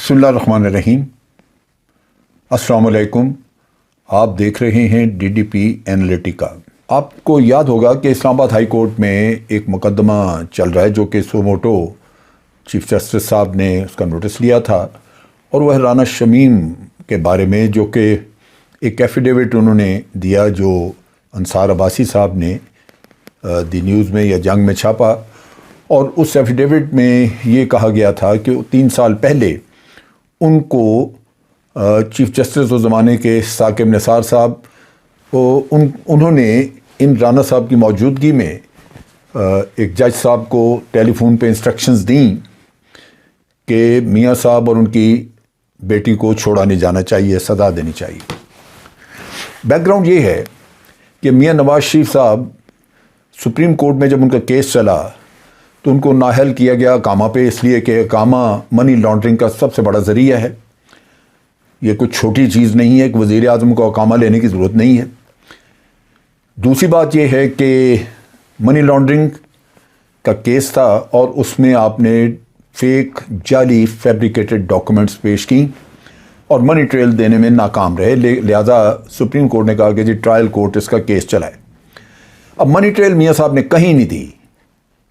بسم اللہ الرحمن الرحیم۔ السلام علیکم۔ آپ دیکھ رہے ہیں ڈی ڈی پی اینالیٹیکا۔ آپ کو یاد ہوگا کہ اسلام آباد ہائی کورٹ میں ایک مقدمہ چل رہا ہے جو کہ سوموٹو چیف جسٹس صاحب نے اس کا نوٹس لیا تھا، اور وہ رانا شمیم کے بارے میں، جو کہ ایک ایفیڈیوٹ انہوں نے دیا جو انصار عباسی صاحب نے دی نیوز میں یا جنگ میں چھاپا، اور اس ایفیڈیوٹ میں یہ کہا گیا تھا کہ 3 سال پہلے ان کو چیف جسٹس اس زمانے کے ثاقب نثار صاحب انہوں نے ان رانا صاحب کی موجودگی میں ایک جج صاحب کو ٹیلی فون پہ انسٹرکشنز دیں کہ میاں صاحب اور ان کی بیٹی کو چھوڑا نہیں جانا چاہیے، سزا دینی چاہیے۔ بیک گراؤنڈ یہ ہے کہ میاں نواز شریف صاحب سپریم کورٹ میں جب ان کا کیس چلا تو ان کو نااہل کیا گیا اقامہ پہ، اس لیے کہ اقامہ منی لانڈرنگ کا سب سے بڑا ذریعہ ہے۔ یہ کوئی چھوٹی چیز نہیں ہے کہ وزیر اعظم کو اقامہ لینے کی ضرورت نہیں ہے۔ دوسری بات یہ ہے کہ منی لانڈرنگ کا کیس تھا اور اس میں آپ نے فیک جعلی فیبریکیٹڈ ڈاکومنٹس پیش کی اور منی ٹریل دینے میں ناکام رہے، لہذا سپریم کورٹ نے کہا کہ جی ٹرائل کورٹ اس کا کیس چلائے۔ اب منی ٹریل میاں صاحب نے کہیں نہیں دی،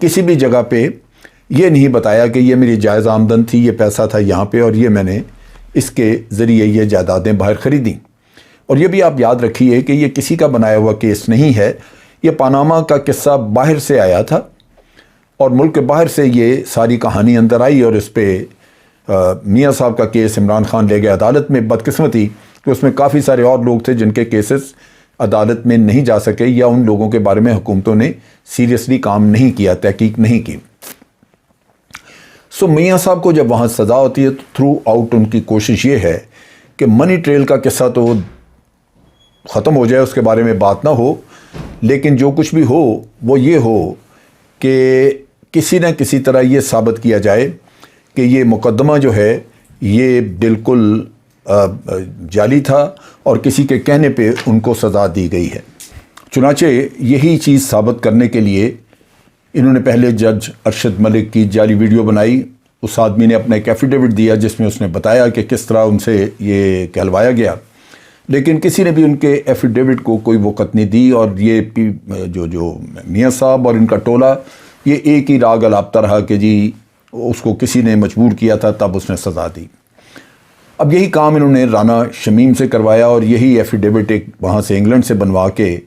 کسی بھی جگہ پہ یہ نہیں بتایا کہ یہ میری جائز آمدن تھی، یہ پیسہ تھا یہاں پہ، اور یہ میں نے اس کے ذریعے یہ جائیدادیں باہر خریدیں۔ اور یہ بھی آپ یاد رکھیے کہ یہ کسی کا بنایا ہوا کیس نہیں ہے، یہ پاناما کا قصہ باہر سے آیا تھا اور ملک کے باہر سے یہ ساری کہانی اندر آئی، اور اس پہ میاں صاحب کا کیس عمران خان لے گئے عدالت میں۔ بدقسمتی کہ اس میں کافی سارے اور لوگ تھے جن کے کیسز عدالت میں نہیں جا سکے، یا ان لوگوں کے بارے میں حکومتوں نے سیریسلی کام نہیں کیا، تحقیق نہیں کی۔ سو میاں صاحب کو جب وہاں سزا ہوتی ہے تو تھرو آؤٹ ان کی کوشش یہ ہے کہ منی ٹریل کا قصہ تو ختم ہو جائے، اس کے بارے میں بات نہ ہو، لیکن جو کچھ بھی ہو وہ یہ ہو کہ کسی نہ کسی طرح یہ ثابت کیا جائے کہ یہ مقدمہ جو ہے یہ بالکل جعلی تھا اور کسی کے کہنے پہ ان کو سزا دی گئی ہے۔ چنانچہ یہی چیز ثابت کرنے کے لیے انہوں نے پہلے جج ارشد ملک کی جعلی ویڈیو بنائی۔ اس آدمی نے اپنا ایک ایفیڈیوٹ دیا جس میں اس نے بتایا کہ کس طرح ان سے یہ کہلوایا گیا، لیکن کسی نے بھی ان کے ایفیڈیوٹ کو کوئی وقت نہیں دی، اور یہ جو میاں صاحب اور ان کا ٹولہ یہ ایک ہی راگ الاپتا رہا کہ جی اس کو کسی نے مجبور کیا تھا تب اس نے سزا دی۔ اب یہی کام انہوں نے رانا شمیم سے کروایا، اور یہی ایفیڈیوٹ ایک وہاں سے انگلینڈ سے بنوا کے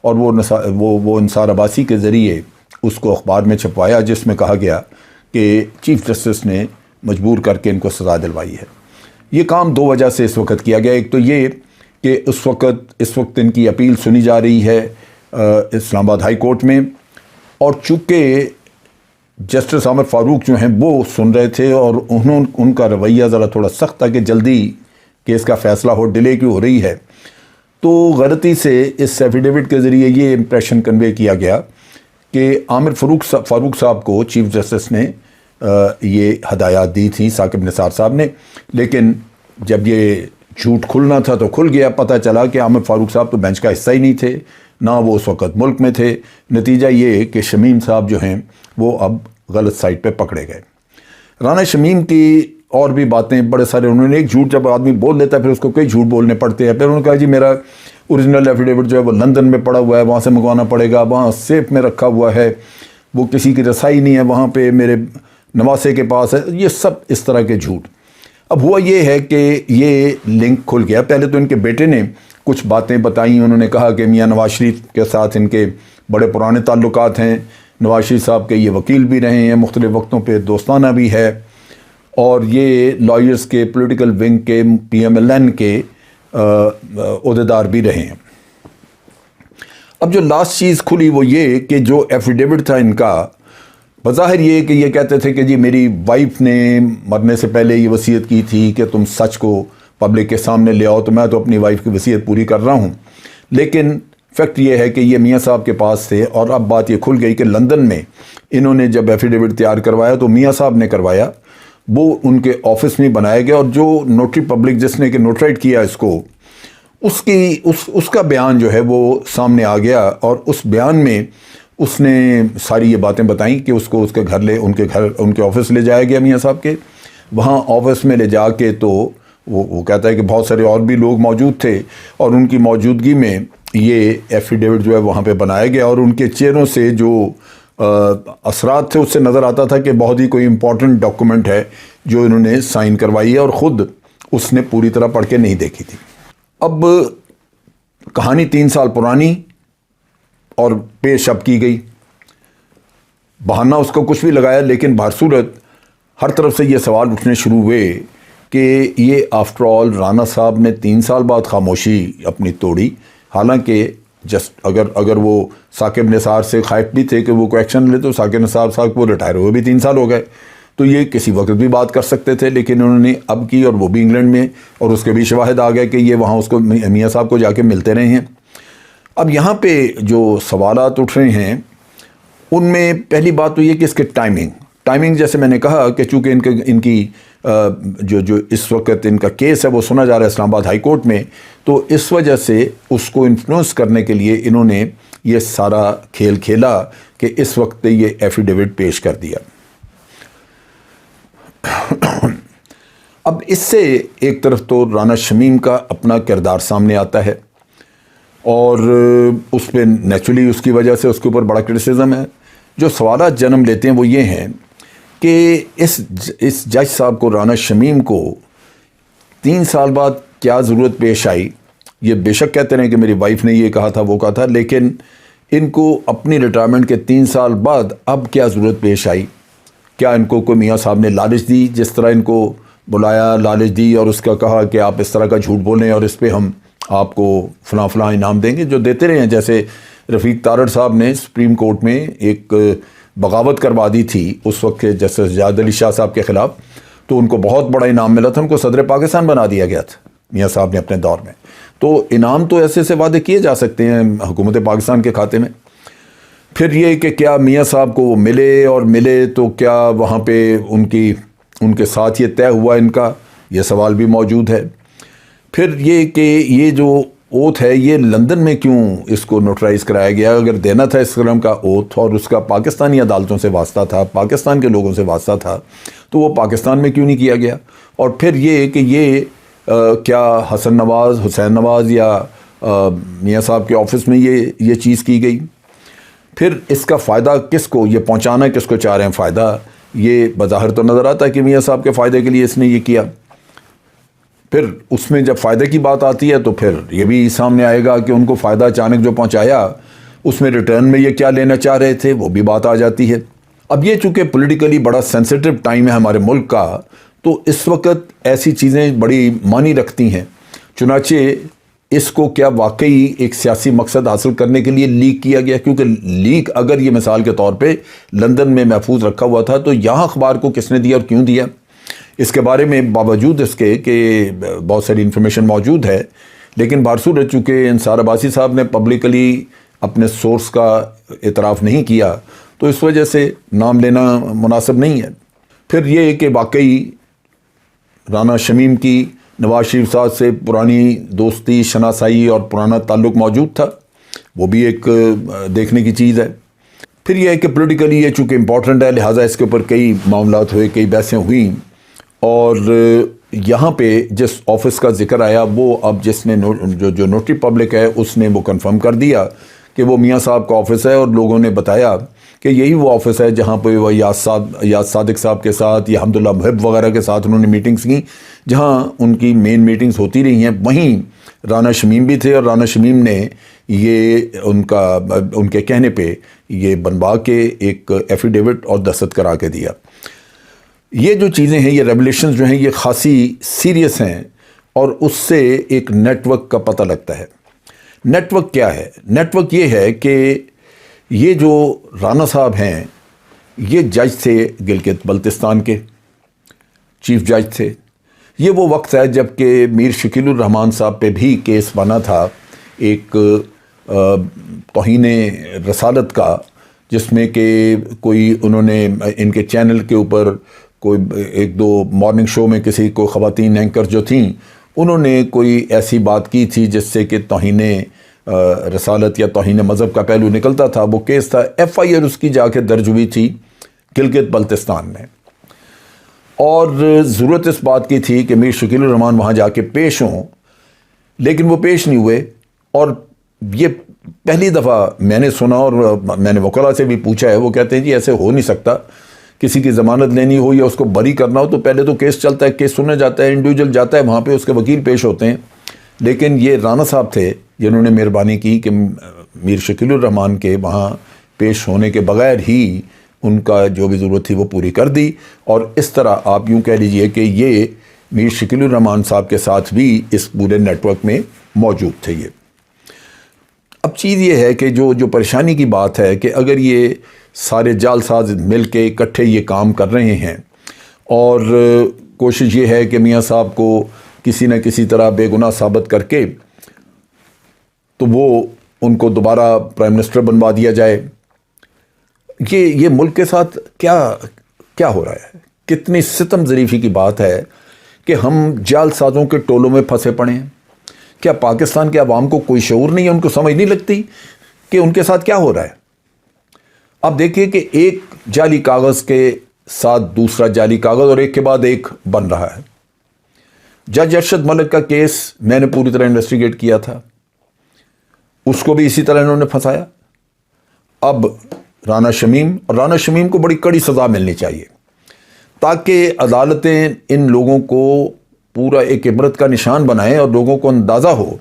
اور وہ انصار عباسی کے ذریعے اس کو اخبار میں چھپوایا، جس میں کہا گیا کہ چیف جسٹس نے مجبور کر کے ان کو سزا دلوائی ہے۔ یہ کام 2 وجہ سے اس وقت کیا گیا۔ ایک تو یہ کہ اس وقت ان کی اپیل سنی جا رہی ہے اسلام آباد ہائی کورٹ میں، اور چونکہ جسٹس عامر فاروق جو ہیں وہ سن رہے تھے، اور ان کا رویہ ذرا تھوڑا سخت تھا کہ جلدی کیس کا فیصلہ ہو، ڈیلے کیوں ہو رہی ہے، تو غلطی سے اس ایفیڈیوٹ کے ذریعے یہ امپریشن کنوے کیا گیا کہ عامر فاروق صاحب کو چیف جسٹس نے یہ ہدایات دی تھی ثاقب نثار صاحب نے، لیکن جب یہ جھوٹ کھلنا تھا تو کھل گیا۔ پتہ چلا کہ عامر فاروق صاحب تو بینچ کا حصہ ہی نہیں تھے، نہ وہ اس وقت ملک میں تھے۔ نتیجہ یہ کہ شمیم صاحب جو ہیں وہ اب غلط سائٹ پہ پکڑے گئے۔ رانا شمیم کی اور بھی باتیں بڑے سارے، انہوں نے ایک جھوٹ جب آدمی بول لیتا ہے پھر اس کو کئی جھوٹ بولنے پڑتے ہیں۔ پھر انہوں نے کہا جی میرا اوریجنل ایفیڈیوٹ جو ہے وہ لندن میں پڑا ہوا ہے، وہاں سے منگوانا پڑے گا، وہاں سیف میں رکھا ہوا ہے، وہ کسی کی رسائی نہیں ہے، وہاں پہ میرے نواسے کے پاس ہے۔ یہ سب اس طرح کے جھوٹ۔ اب ہوا یہ ہے کہ یہ لنک کھل گیا۔ پہلے تو ان کے بیٹے نے کچھ باتیں بتائیں، انہوں نے کہا کہ میاں نواز شریف کے ساتھ ان کے بڑے پرانے تعلقات ہیں، نواز شریف صاحب کے یہ وکیل بھی رہے ہیں، مختلف وقتوں پہ دوستانہ بھی ہے، اور یہ لائرز کے پولیٹیکل ونگ کے PMLN کے عہدیدار بھی رہے ہیں۔ اب جو لاسٹ چیز کھلی وہ یہ کہ جو ایفیڈیوٹ تھا ان کا، بظاہر یہ کہ یہ کہتے تھے کہ جی میری وائف نے مرنے سے پہلے یہ وصیت کی تھی کہ تم سچ کو پبلک کے سامنے لے آؤ، تو میں تو اپنی وائف کی وصیت پوری کر رہا ہوں، لیکن فیکٹ یہ ہے کہ یہ میاں صاحب کے پاس تھے۔ اور اب بات یہ کھل گئی کہ لندن میں انہوں نے جب ایفیڈیوٹ تیار کروایا تو میاں صاحب نے کروایا، وہ ان کے آفس میں بنایا گیا، اور جو نوٹری پبلک جس نے کہ نوٹرائٹ کیا اس کو، اس کا بیان جو ہے وہ سامنے آ گیا، اور اس بیان میں اس نے ساری یہ باتیں بتائیں کہ اس کو اس کے گھر ان کے آفس لے جایا گیا میاں صاحب کے، وہاں آفس میں لے جا کے تو وہ کہتا ہے کہ بہت سارے اور بھی لوگ موجود تھے اور ان کی موجودگی میں یہ ایفیڈیوٹ جو ہے وہاں پہ بنایا گیا، اور ان کے چہروں سے جو اثرات تھے اس سے نظر آتا تھا کہ بہت ہی کوئی امپورٹنٹ ڈاکومنٹ ہے جو انہوں نے سائن کروائی ہے، اور خود اس نے پوری طرح پڑھ کے نہیں دیکھی تھی۔ اب کہانی 3 سال پرانی اور پیش اب کی گئی، بہانہ اس کو کچھ بھی لگایا، لیکن بہرصورت ہر طرف سے یہ سوال اٹھنے شروع ہوئے کہ یہ آفٹر آل رانا صاحب نے 3 سال بعد خاموشی اپنی توڑی، حالانکہ اگر وہ ثاقب نثار سے خائف بھی تھے کہ وہ کوئی ایکشن لے، تو ثاقب نثار صاحب کو ریٹائر ہوئے بھی 3 سال ہو گئے، تو یہ کسی وقت بھی بات کر سکتے تھے، لیکن انہوں نے اب کی، اور وہ بھی انگلینڈ میں، اور اس کے بھی شواہد آ گئے کہ یہ وہاں اس کو میاں صاحب کو جا کے ملتے رہے ہیں۔ اب یہاں پہ جو سوالات اٹھ رہے ہیں ان میں پہلی بات تو یہ کہ اس کے ٹائمنگ جیسے میں نے کہا کہ چونکہ ان کی جو اس وقت ان کا کیس ہے وہ سنا جا رہا ہے اسلام آباد ہائی کورٹ میں، تو اس وجہ سے اس کو انفلوئنس کرنے کے لیے انہوں نے یہ سارا کھیل کھیلا کہ اس وقت یہ ایفیڈیوٹ پیش کر دیا۔ اب اس سے ایک طرف تو رانا شمیم کا اپنا کردار سامنے آتا ہے، اور اس پہ نیچرلی اس کی وجہ سے اس کے اوپر بڑا کرٹیسزم ہے۔ جو سوالات جنم لیتے ہیں وہ یہ ہیں کہ اس جج صاحب کو، رانا شمیم کو 3 سال بعد کیا ضرورت پیش آئی؟ یہ بے شک کہتے رہے کہ میری وائف نے یہ کہا تھا وہ کہا تھا، لیکن ان کو اپنی ریٹائرمنٹ کے 3 سال بعد اب کیا ضرورت پیش آئی؟ کیا ان کو کوئی میاں صاحب نے لالچ دی، جس طرح ان کو بلایا، لالچ دی اور اس کا کہا کہ آپ اس طرح کا جھوٹ بولیں اور اس پہ ہم آپ کو فلاں فلاں انعام دیں گے، جو دیتے رہے ہیں؟ جیسے رفیق تارڑ صاحب نے سپریم کورٹ میں ایک بغاوت کروا دی تھی اس وقت کے جسٹس جاد علی شاہ صاحب کے خلاف، تو ان کو بہت بڑا انعام ملا تھا، ان کو صدر پاکستان بنا دیا گیا تھا میاں صاحب نے اپنے دور میں۔ تو انعام تو ایسے سے وعدے کیے جا سکتے ہیں حکومت پاکستان کے کھاتے میں۔ پھر یہ کہ کیا میاں صاحب کو وہ ملے تو کیا وہاں پہ ان کے ساتھ یہ طے ہوا ان کا؟ یہ سوال بھی موجود ہے۔ پھر یہ کہ یہ جو اوتھ ہے یہ لندن میں کیوں اس کو نوٹرائز کرایا گیا؟ اگر دینا تھا اس قسم کا اوتھ اور اس کا پاکستانی عدالتوں سے واسطہ تھا، پاکستان کے لوگوں سے واسطہ تھا، تو وہ پاکستان میں کیوں نہیں کیا گیا؟ اور پھر یہ کہ یہ کیا حسین نواز یا میاں صاحب کے آفس میں یہ چیز کی گئی؟ پھر اس کا فائدہ کس کو، یہ پہنچانا کس کو چاہ رہے ہیں فائدہ؟ یہ بظاہر تو نظر آتا ہے کہ میاں صاحب کے فائدے کے لیے اس نے یہ کیا۔ پھر اس میں جب فائدے کی بات آتی ہے تو پھر یہ بھی سامنے آئے گا کہ ان کو فائدہ اچانک جو پہنچایا اس میں ریٹرن میں یہ کیا لینا چاہ رہے تھے، وہ بھی بات آ جاتی ہے۔ اب یہ چونکہ پولیٹیکلی بڑا سینسیٹیو ٹائم ہے ہمارے ملک کا، تو اس وقت ایسی چیزیں بڑی معنی رکھتی ہیں، چنانچہ اس کو کیا واقعی ایک سیاسی مقصد حاصل کرنے کے لیے لیک کیا گیا؟ کیونکہ لیک اگر یہ مثال کے طور پہ لندن میں محفوظ رکھا ہوا تھا تو یہاں اخبار کو کس نے دیا اور کیوں دیا؟ اس کے بارے میں باوجود اس کے کہ بہت ساری انفارمیشن موجود ہے، لیکن بہرصورت چونکہ انصار عباسی صاحب نے پبلکلی اپنے سورس کا اعتراف نہیں کیا تو اس وجہ سے نام لینا مناسب نہیں ہے۔ پھر یہ کہ واقعی رانا شمیم کی نواز شریف صاحب سے پرانی دوستی، شناسائی اور پرانا تعلق موجود تھا، وہ بھی ایک دیکھنے کی چیز ہے۔ پھر یہ ہے کہ پولیٹیکلی یہ چونکہ امپورٹنٹ ہے، لہٰذا اس کے اوپر کئی معاملات ہوئے، کئی بحثیں ہوئیں، اور یہاں پہ جس آفس کا ذکر آیا وہ اب جس نے جو نوٹری پبلک ہے اس نے وہ کنفرم کر دیا کہ وہ میاں صاحب کا آفس ہے، اور لوگوں نے بتایا کہ یہی وہ آفس ہے جہاں پہ وہ یاز صادق صاحب کے ساتھ یا حمداللہ محب وغیرہ کے ساتھ انہوں نے میٹنگز کی، جہاں ان کی مین میٹنگز ہوتی رہی ہیں، وہیں رانا شمیم بھی تھے، اور رانا شمیم نے یہ ان کے کہنے پہ یہ بنوا کے ایک ایفیڈیوٹ اور دستخط کرا کے دیا۔ یہ جو چیزیں ہیں، یہ ریولیشنز جو ہیں، یہ خاصی سیریس ہیں، اور اس سے ایک نیٹ ورک کا پتہ لگتا ہے۔ نیٹ ورک کیا ہے؟ نیٹ ورک یہ ہے کہ یہ جو رانا صاحب ہیں یہ جج تھے گلگت بلتستان کے، چیف جج تھے۔ یہ وہ وقت ہے جب کہ میر شکیل الرحمان صاحب پہ بھی کیس بنا تھا ایک توہین رسالت کا، جس میں کہ کوئی انہوں نے ان کے چینل کے اوپر کوئی 1-2 مارننگ شو میں کسی کو خواتین اینکر جو تھیں انہوں نے کوئی ایسی بات کی تھی جس سے کہ توہین رسالت یا توہین مذہب کا پہلو نکلتا تھا۔ وہ کیس تھا، FIR اس کی جا کے درج ہوئی تھی گلگت بلتستان میں، اور ضرورت اس بات کی تھی کہ میر شکیل الرحمان وہاں جا کے پیش ہوں، لیکن وہ پیش نہیں ہوئے. اور یہ پہلی دفعہ میں نے سنا، اور میں نے وکلاء سے بھی پوچھا ہے، وہ کہتے ہیں جی ایسے ہو نہیں سکتا. کسی کی ضمانت لینی ہو یا اس کو بری کرنا ہو تو پہلے تو کیس چلتا ہے، کیس سنا جاتا ہے، انڈیویجول جاتا ہے وہاں پہ، اس کے وکیل پیش ہوتے ہیں. لیکن یہ رانا صاحب تھے جنہوں نے مہربانی کی کہ میر شکیل الرحمان کے وہاں پیش ہونے کے بغیر ہی ان کا جو بھی ضرورت تھی وہ پوری کر دی. اور اس طرح آپ یوں کہہ لیجئے کہ یہ میر شکیل الرحمان صاحب کے ساتھ بھی اس پورے نیٹ ورک میں موجود تھے. یہ اب چیز یہ ہے کہ جو پریشانی کی بات ہے کہ اگر یہ سارے جعل ساز مل کے اکٹھے یہ کام کر رہے ہیں اور کوشش یہ ہے کہ میاں صاحب کو کسی نہ کسی طرح بے گناہ ثابت کر کے تو وہ ان کو دوبارہ پرائم منسٹر بنوا دیا جائے. یہ ملک کے ساتھ کیا ہو رہا ہے؟ کتنی ستم ظریفی کی بات ہے کہ ہم جعل سازوں کے ٹولوں میں پھنسے پڑے ہیں. کیا پاکستان کے عوام کو کوئی شعور نہیں ہے؟ ان کو سمجھ نہیں لگتی کہ ان کے ساتھ کیا ہو رہا ہے؟ اب دیکھیے کہ ایک جعلی کاغذ کے ساتھ دوسرا جعلی کاغذ اور ایک کے بعد ایک بن رہا ہے. جج ارشد ملک کا کیس میں نے پوری طرح انویسٹیگیٹ کیا تھا، اس کو بھی اسی طرح انہوں نے پھنسایا. اب رانا شمیم کو بڑی کڑی سزا ملنی چاہیے تاکہ عدالتیں ان لوگوں کو پورا ایک عبرت کا نشان بنائیں اور لوگوں کو اندازہ ہو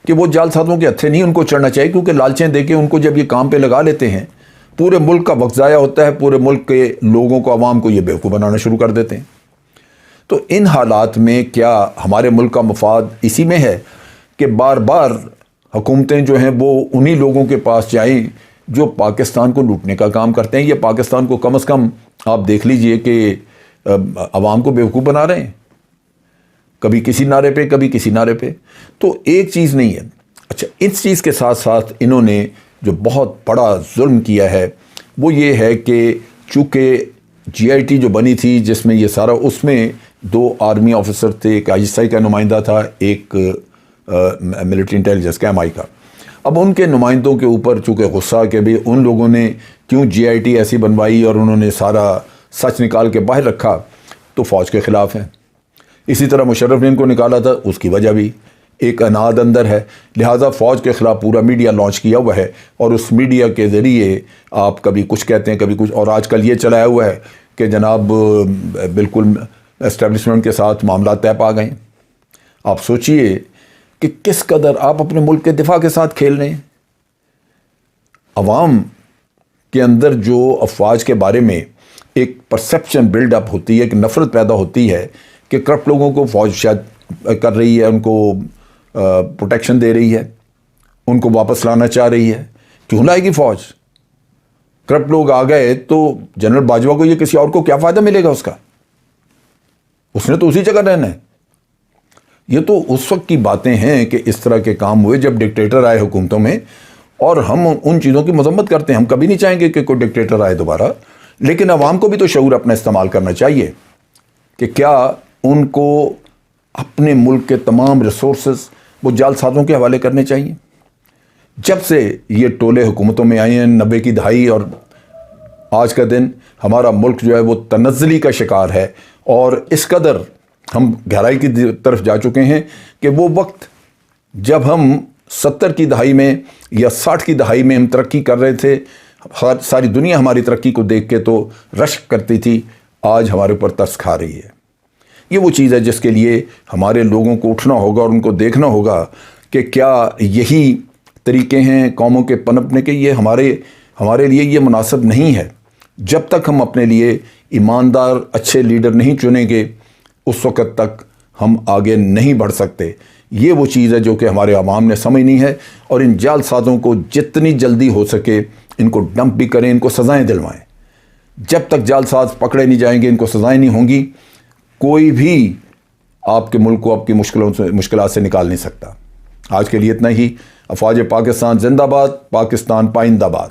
کہ وہ جعل سازوں کے ہتھے نہیں ان کو چڑھنا چاہیے. کیونکہ لالچیں دے کے ان کو جب یہ کام پہ لگا لیتے ہیں پورے ملک کا وقت ضائع ہوتا ہے، پورے ملک کے لوگوں کو، عوام کو یہ بیوقوف بنانا شروع کر دیتے ہیں. تو ان حالات میں کیا ہمارے ملک کا مفاد اسی میں ہے کہ بار بار حکومتیں جو ہیں وہ انہی لوگوں کے پاس جائیں جو پاکستان کو لوٹنے کا کام کرتے ہیں؟ یہ پاکستان کو کم از کم آپ دیکھ لیجئے کہ عوام کو بیوقوف بنا رہے ہیں، کبھی کسی نعرے پہ کبھی کسی نعرے پہ. تو ایک چیز نہیں ہے. اچھا، اس چیز کے ساتھ ساتھ انہوں نے جو بہت بڑا ظلم کیا ہے وہ یہ ہے کہ چونکہ جی آئی ٹی جو بنی تھی جس میں یہ سارا، اس میں 2 آرمی آفیسر تھے، ایک ISI کا نمائندہ تھا، ایک ملٹری انٹیلیجنس کا MI کا. اب ان کے نمائندوں کے اوپر چونکہ غصہ کہ بھی ان لوگوں نے کیوں جی آئی ٹی ایسی بنوائی اور انہوں نے سارا سچ نکال کے باہر رکھا، تو فوج کے خلاف ہیں. اسی طرح مشرف نے ان کو نکالا تھا، اس کی وجہ بھی ایک اناد اندر ہے. لہٰذا فوج کے خلاف پورا میڈیا لانچ کیا ہوا ہے اور اس میڈیا کے ذریعے آپ کبھی کچھ کہتے ہیں کبھی کچھ. اور آج کل یہ چلایا ہوا ہے کہ جناب بالکل اسٹیبلشمنٹ کے ساتھ معاملات طے پا گئے. آپ سوچئے کہ کس قدر آپ اپنے ملک کے دفاع کے ساتھ کھیل رہے ہیں. عوام کے اندر جو افواج کے بارے میں ایک پرسیپشن بلڈ اپ ہوتی ہے، ایک نفرت پیدا ہوتی ہے کہ کرپٹ لوگوں کو فوج شاید کر رہی ہے، ان کو پروٹیکشن دے رہی ہے، ان کو واپس لانا چاہ رہی ہے. کیوں لائے گی فوج؟ کرپٹ لوگ آ گئے تو جنرل باجوہ کو یہ کسی اور کو کیا فائدہ ملے گا اس کا؟ اس نے تو اسی جگہ رہنا ہے. یہ تو اس وقت کی باتیں ہیں کہ اس طرح کے کام ہوئے جب ڈکٹیٹر آئے حکومتوں میں، اور ہم ان چیزوں کی مذمت کرتے ہیں. ہم کبھی نہیں چاہیں گے کہ کوئی ڈکٹیٹر آئے دوبارہ، لیکن عوام کو بھی تو شعور اپنا استعمال کرنا چاہیے کہ کیا ان کو اپنے ملک کے تمام ریسورسز وہ جعل سازوں کے حوالے کرنے چاہیے. جب سے یہ ٹولے حکومتوں میں آئے ہیں 90 کی دہائی اور آج کا دن، ہمارا ملک جو ہے وہ تنزلی کا شکار ہے. اور اس قدر ہم گہرائی کی طرف جا چکے ہیں کہ وہ وقت جب ہم 70 کی دہائی میں یا 60 کی دہائی میں ہم ترقی کر رہے تھے، ساری دنیا ہماری ترقی کو دیکھ کے تو رشک کرتی تھی، آج ہمارے اوپر ترس کھا رہی ہے. یہ وہ چیز ہے جس کے لیے ہمارے لوگوں کو اٹھنا ہوگا اور ان کو دیکھنا ہوگا کہ کیا یہی طریقے ہیں قوموں کے پنپنے کے. یہ ہمارے لیے یہ مناسب نہیں ہے. جب تک ہم اپنے لیے ایماندار اچھے لیڈر نہیں چنیں گے اس وقت تک ہم آگے نہیں بڑھ سکتے. یہ وہ چیز ہے جو کہ ہمارے عوام نے سمجھنی ہے، اور ان جعل سازوں کو جتنی جلدی ہو سکے ان کو ڈمپ بھی کریں، ان کو سزائیں دلوائیں. جب تک جعل ساز پکڑے نہیں جائیں گے، ان کو سزائیں نہیں ہوں گی، کوئی بھی آپ کے ملک کو آپ کی مشکلات سے نکال نہیں سکتا. آج کے لیے اتنا ہی. افواج پاکستان زندہ باد، پاکستان پائندہ باد.